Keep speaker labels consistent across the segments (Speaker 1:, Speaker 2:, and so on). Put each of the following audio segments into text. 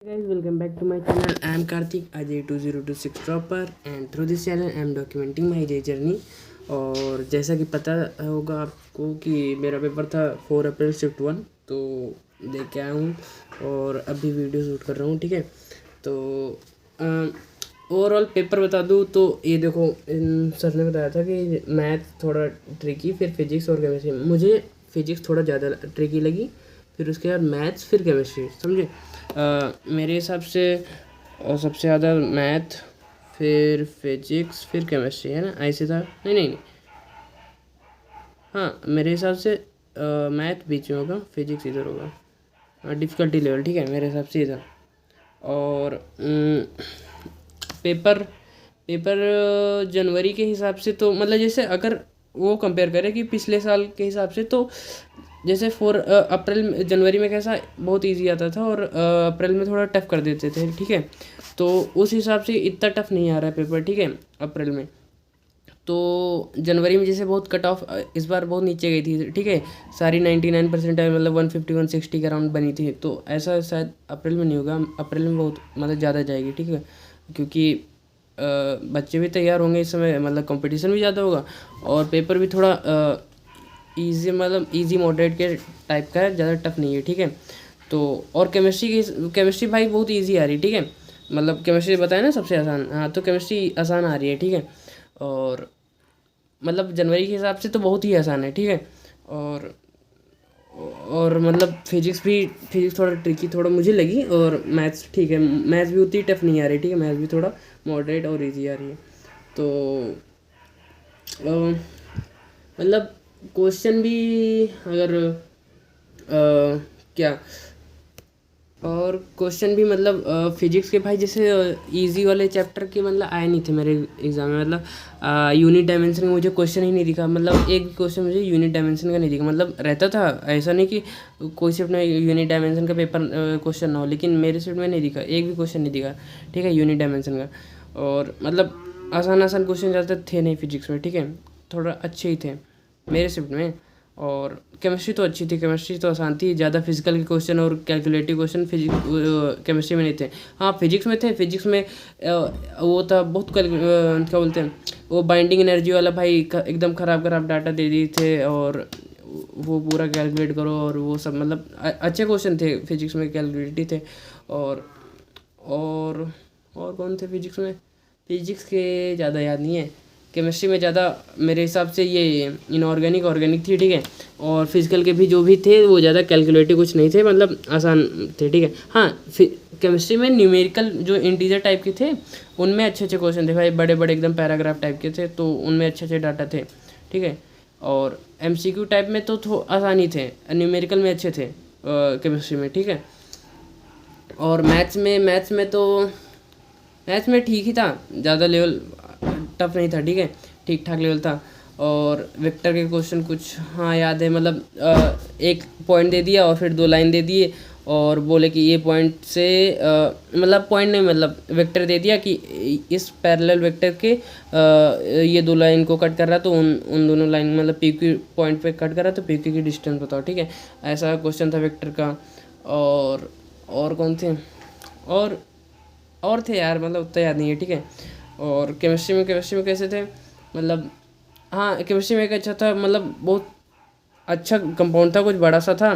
Speaker 1: Guys, welcome back to my channel. I am Karthik, AJ2026 dropper, and through this channel I am documenting my journey. और जैसा कि पता होगा आपको कि मेरा पेपर था 4 अप्रैल शिफ्ट 1, तो दे के आया हूँ और अभी वीडियो शूट कर रहा हूँ। ठीक है, तो ओवरऑल पेपर बता दूँ तो ये देखो, इन सर ने बताया था कि मैथ थोड़ा ट्रिकी, फिर फिजिक्स और केमिस्ट्री। मुझे फिजिक्स थोड़ा ज़्यादा ट्रिकी लगी, फिर उसके बाद मैथ्स, फिर केमिस्ट्री। समझे? मेरे हिसाब से सबसे ज़्यादा मैथ, फिर फिजिक्स, फिर केमिस्ट्री, है ना? ऐसे था। नहीं नहीं नहीं, हाँ मेरे हिसाब से मैथ बीच में होगा, फिजिक्स इधर होगा। डिफ़िकल्टी लेवल, ठीक है, मेरे हिसाब से इधर। और पेपर पेपर जनवरी के हिसाब से तो मतलब जैसे अगर वो कंपेयर करें कि पिछले साल के हिसाब से, तो जैसे 4 अप्रैल जनवरी में कैसा बहुत इजी आता था और अप्रैल में थोड़ा टफ कर देते थे। ठीक है, तो उस हिसाब से इतना टफ नहीं आ रहा है पेपर। ठीक है, अप्रैल में तो जनवरी में जैसे बहुत कट ऑफ इस बार बहुत नीचे गई थी। ठीक है, सारी 99% मतलब 150 160 के अराउंड बनी थी, तो ऐसा शायद अप्रैल में नहीं होगा। अप्रैल में बहुत मतलब ज़्यादा जाएगी। ठीक है, क्योंकि बच्चे भी तैयार होंगे इस समय, मतलब कंपटीशन भी ज़्यादा होगा और पेपर भी थोड़ा इजी, मतलब इजी मॉडरेट के टाइप का है, ज़्यादा टफ नहीं है। ठीक है, तो और केमिस्ट्री भाई बहुत इजी आ रही है। ठीक है, मतलब केमिस्ट्री बताया ना सबसे आसान, हाँ तो केमिस्ट्री आसान आ रही है। ठीक है, और मतलब जनवरी के हिसाब से तो बहुत ही आसान है। ठीक है, और मतलब फिजिक्स थोड़ा ट्रिकी थोड़ा मुझे लगी, और मैथ्स ठीक है, मैथ्स भी उतनी टफ नहीं आ रही। ठीक है, मैथ्स भी थोड़ा मॉडरेट और इजी आ रही है। तो मतलब क्वेश्चन भी अगर क्या और क्वेश्चन भी मतलब फिजिक्स के भाई जैसे इजी वाले चैप्टर के मतलब आए नहीं थे मेरे एग्ज़ाम में। मतलब यूनिट डायमेंशन का मुझे क्वेश्चन ही नहीं दिखा, मतलब एक भी क्वेश्चन मुझे यूनिट डायमेंशन का नहीं दिखा। मतलब रहता था, ऐसा नहीं कि कोई शिफ्ट में यूनिट डायमेंशन का पेपर क्वेश्चन ना हो, लेकिन मेरे शिफ्ट में नहीं दिखा, एक भी क्वेश्चन नहीं दिखा। ठीक है, यूनिट डायमेंशन का। और मतलब आसान आसान क्वेश्चन ज़्यादा थे नहीं फिजिक्स में। ठीक है, थोड़ा अच्छे ही थे मेरे शिफ्ट में। और केमिस्ट्री तो अच्छी थी, केमिस्ट्री तो आसान थी, ज़्यादा फिजिकल के क्वेश्चन और कैलकुलेटिव क्वेश्चन केमिस्ट्री में नहीं थे। हाँ फिजिक्स में थे, फिजिक्स में वो था बहुत क्या बोलते हैं, वो बाइंडिंग एनर्जी वाला भाई एकदम ख़राब ख़राब डाटा दे दिए थे, और वो पूरा कैलकुलेट करो और वो सब, मतलब अच्छे क्वेश्चन थे फिजिक्स में, कैलकुलेटिव थे। और और और कौन थे फिजिक्स में? फिजिक्स के ज़्यादा याद नहीं है। केमिस्ट्री में ज़्यादा मेरे हिसाब से ये इनऑर्गेनिक ऑर्गेनिक थी। ठीक है, और फिजिकल के भी जो भी थे वो ज़्यादा कैलकुलेटिव कुछ नहीं थे, मतलब आसान थे। ठीक है, हाँ केमिस्ट्री में न्यूमेरिकल जो इंटीजर टाइप के थे उनमें अच्छे अच्छे क्वेश्चन थे भाई, बड़े बड़े एकदम पैराग्राफ टाइप के थे, तो उनमें अच्छे अच्छे डाटा थे। ठीक है, और एमसीक्यू टाइप में तो आसान ही थे, न्यूमेरिकल में अच्छे थे केमिस्ट्री में। ठीक है, और मैथ्स में ठीक ही था, ज़्यादा लेवल टफ नहीं था। ठीक है, ठीक ठाक लेवल था। और वेक्टर के क्वेश्चन कुछ हाँ याद है, मतलब एक पॉइंट दे दिया और फिर 2 लाइन दे दिए और बोले कि ये पॉइंट से मतलब पॉइंट नहीं, मतलब वेक्टर दे दिया कि इस पैरेलल वेक्टर के ये 2 लाइन को कट कर रहा, तो उन दोनों लाइन मतलब पी क्यू पॉइंट पे कट कर रहा, तो पी क्यू की डिस्टेंस बताओ। ठीक है, ऐसा क्वेश्चन था वेक्टर का। और कौन थे? और और थे यार, मतलब उतना याद नहीं है। ठीक है, और केमिस्ट्री में कैसे थे, मतलब हाँ केमिस्ट्री में एक अच्छा था, मतलब बहुत अच्छा कंपाउंड था, कुछ बड़ा सा था,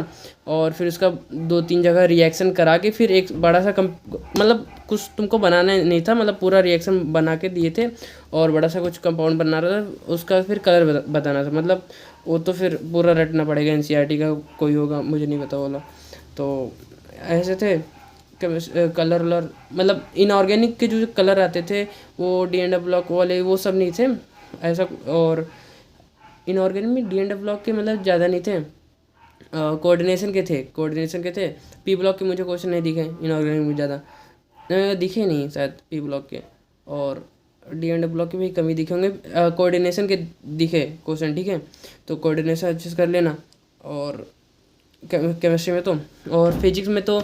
Speaker 1: और फिर उसका 2-3 जगह रिएक्शन करा के फिर एक बड़ा सा मतलब कुछ तुमको बनाना नहीं था, मतलब पूरा रिएक्शन बना के दिए थे और बड़ा सा कुछ कंपाउंड बना रहा था, उसका फिर कलर बताना था। मतलब वो तो फिर पूरा रटना पड़ेगा, एनसीईआरटी का कोई होगा, मुझे नहीं पता वाला। तो ऐसे थे कलर वलर, मतलब इनऑर्गेनिक के जो कलर आते थे वो डी एंड ब्लॉक वाले वो सब नहीं थे ऐसा। और इनऑर्गेनिक में डी एंड ब्लॉक के मतलब ज़्यादा नहीं थे, कोऑर्डिनेशन के थे। पी ब्लॉक के मुझे क्वेश्चन नहीं दिखे, इनऑर्गेनिक में ज़्यादा दिखे नहीं शायद पी ब्लॉक के, और डी एंड ब्लॉक के भी कमी दिखे होंगे, कोऑर्डिनेशन के दिखे क्वेश्चन। ठीक है, तो कोऑर्डिनेशन अच्छे से कर लेना। और केमिस्ट्री में तो, और फिजिक्स में तो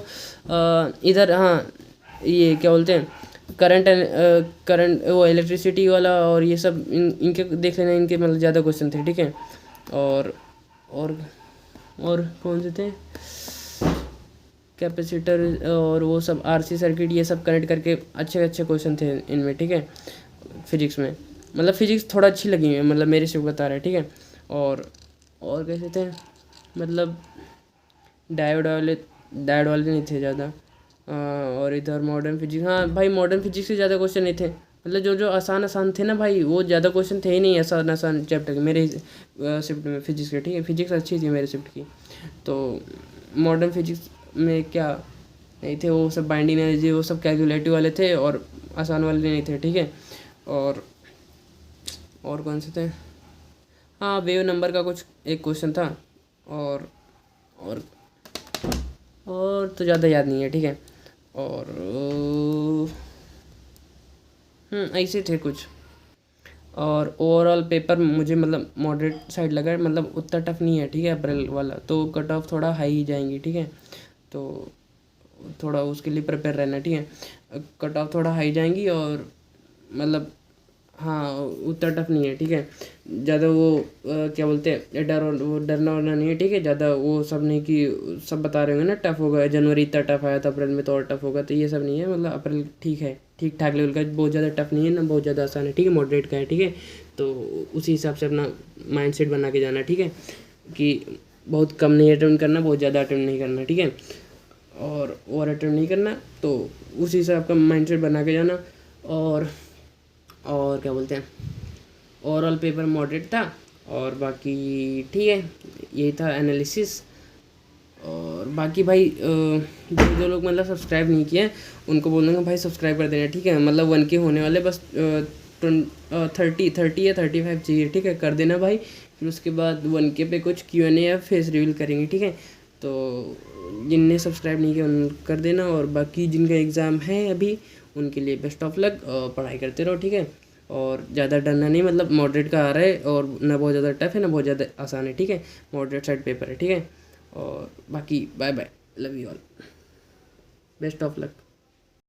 Speaker 1: इधर हाँ ये क्या बोलते हैं, करंट वो इलेक्ट्रिसिटी वाला और ये सब इनके देख लेना, इनके मतलब ज़्यादा क्वेश्चन थे। ठीक है, और और और कौन से थे? कैपेसिटर और वो सब आरसी सर्किट ये सब कनेक्ट करके अच्छे अच्छे क्वेश्चन थे इनमें, ठीक है। फिजिक्स में मतलब फिजिक्स थोड़ा अच्छी लगी है, मतलब मेरे से बता रहे हैं, ठीक है। और कैसे थे, मतलब डायोड वाले नहीं थे ज़्यादा। और इधर मॉडर्न फिजिक्स, हाँ भाई मॉडर्न फिजिक्स से ज़्यादा क्वेश्चन नहीं थे, मतलब जो जो आसान आसान थे ना भाई, वो ज़्यादा क्वेश्चन थे ही नहीं आसान आसान चैप्टर के मेरे शिफ्ट में फिजिक्स के, ठीक है। फिजिक्स अच्छी थी मेरे शिफ्ट की। तो मॉडर्न फिजिक्स में क्या नहीं थे, वो सब बाइंडिंग एनर्जी वो सब कैलकुलेटिव वाले थे, और आसान वाले नहीं थे, ठीक है। और कौन से थे, हाँ वेव नंबर का कुछ एक क्वेश्चन था, और और और तो ज़्यादा याद नहीं है, ठीक है। और ऐसे थे कुछ। और ओवरऑल पेपर मुझे मतलब मॉडरेट साइड लगा, मतलब उतना टफ नहीं है, ठीक है। अप्रैल वाला तो कट ऑफ थोड़ा हाई ही जाएंगी, ठीक है। तो थोड़ा उसके लिए प्रिपेयर रहना, ठीक है। कट ऑफ थोड़ा हाई जाएंगी, और मतलब हाँ उतना टफ नहीं है, ठीक है। ज़्यादा वो क्या बोलते हैं डरना वरना नहीं है, ठीक है। ज़्यादा वो सब नहीं कि सब बता रहे होंगे ना टफ होगा, जनवरी इतना टफ आया था, अप्रैल में तो और टफ होगा, तो ये सब नहीं है। मतलब अप्रैल ठीक है, ठीक ठाक लेवल का, बहुत ज़्यादा टफ नहीं है ना बहुत ज़्यादा आसान है, ठीक है। मॉडरेट का है, ठीक है। तो उसी हिसाब से अपना माइंड सेट बना के जाना, ठीक है, कि बहुत कम नहीं अटेम्प्ट करना, बहुत ज़्यादा अटेम्प्ट नहीं करना, ठीक है। और ओवर अटेम्प्ट नहीं करना, तो उसी हिसाब का माइंड सेट बना के जाना। और क्या बोलते हैं, ओवरऑल पेपर मॉडरेट था, और बाकी ठीक है, यही था एनालिसिस। और बाकी भाई जो लोग मतलब सब्सक्राइब नहीं किए उनको बोल दूँगा भाई सब्सक्राइब कर देना, ठीक है। मतलब 1K होने वाले, बस 30 या 35 चाहिए, ठीक है, कर देना भाई। फिर उसके बाद 1K पे कुछ Q&A या फेस रिवील करेंगे, ठीक है। तो जिनने सब्सक्राइब नहीं किया उन कर देना, और बाकी जिनका एग्ज़ाम है अभी उनके लिए बेस्ट ऑफ लक, पढ़ाई करते रहो, ठीक है। और ज़्यादा डरना नहीं, मतलब मॉडरेट का आ रहा है, और ना बहुत ज़्यादा टफ है ना बहुत ज़्यादा आसान है, ठीक है। मॉडरेट साइड पेपर है, ठीक है। और बाकी bye bye, love you all, best of luck.